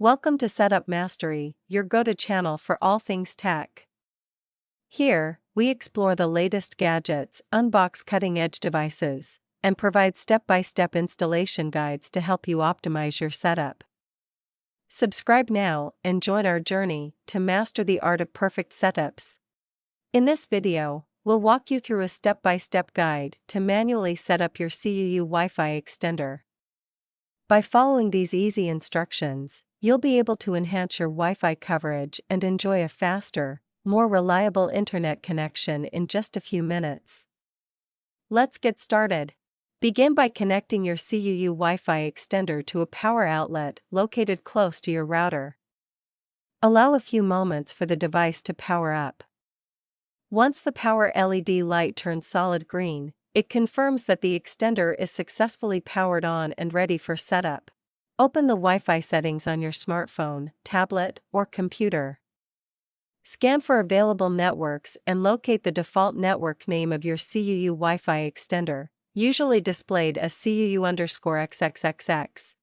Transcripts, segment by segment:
Welcome to Setup Mastery, your go-to channel for all things tech. Here, we explore the latest gadgets, unbox cutting-edge devices, and provide step-by-step installation guides to help you optimize your setup. Subscribe now and join our journey to master the art of perfect setups. In this video, we'll walk you through a step-by-step guide to manually set up your CUU Wi-Fi extender. By following these easy instructions, you'll be able to enhance your Wi-Fi coverage and enjoy a faster, more reliable internet connection in just a few minutes. Let's get started. Begin by connecting your CUU Wi-Fi extender to a power outlet located close to your router. Allow a few moments for the device to power up. Once the power LED light turns solid green, it confirms that the extender is successfully powered on and ready for setup. Open the Wi-Fi settings on your smartphone, tablet, or computer. Scan for available networks and locate the default network name of your CUU Wi-Fi extender, usually displayed as CUU_XXXX.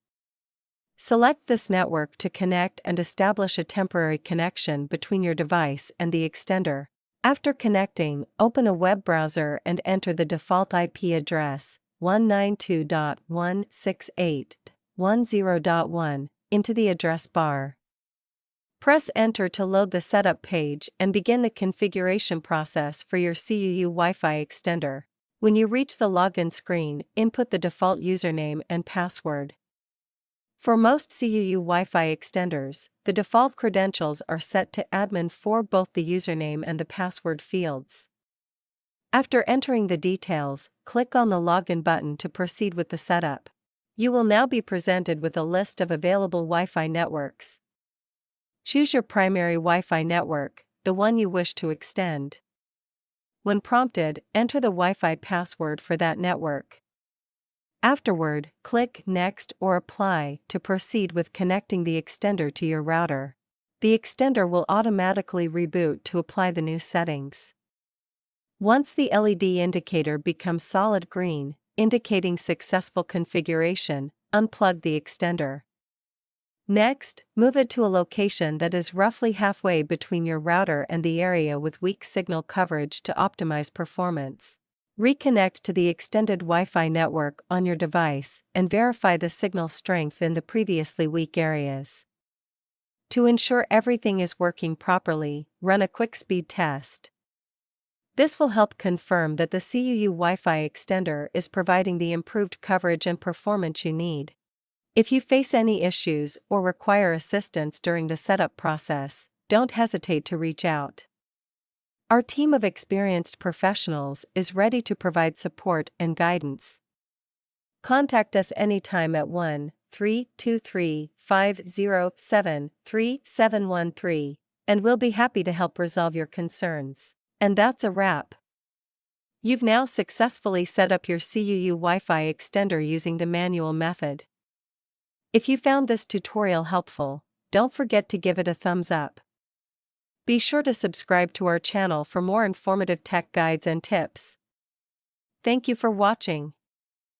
Select this network to connect and establish a temporary connection between your device and the extender. After connecting, open a web browser and enter the default IP address, 192.168.10.1, into the address bar. Press Enter to load the setup page and begin the configuration process for your CUU Wi-Fi extender. When you reach the login screen, input the default username and password. For most CUU Wi-Fi extenders, the default credentials are set to admin for both the username and the password fields. After entering the details, click on the Login button to proceed with the setup. You will now be presented with a list of available Wi-Fi networks. Choose your primary Wi-Fi network, the one you wish to extend. When prompted, enter the Wi-Fi password for that network. Afterward, click Next or Apply to proceed with connecting the extender to your router. The extender will automatically reboot to apply the new settings. Once the LED indicator becomes solid green, indicating successful configuration, unplug the extender. Next, move it to a location that is roughly halfway between your router and the area with weak signal coverage to optimize performance. Reconnect to the extended Wi-Fi network on your device and verify the signal strength in the previously weak areas. To ensure everything is working properly, run a quick speed test. This will help confirm that the CUU Wi-Fi extender is providing the improved coverage and performance you need. If you face any issues or require assistance during the setup process, don't hesitate to reach out. Our team of experienced professionals is ready to provide support and guidance. Contact us anytime at 1-323-507-3713, and we'll be happy to help resolve your concerns. And that's a wrap. You've now successfully set up your CUU Wi-Fi extender using the manual method. If you found this tutorial helpful, don't forget to give it a thumbs up. Be sure to subscribe to our channel for more informative tech guides and tips. Thank you for watching.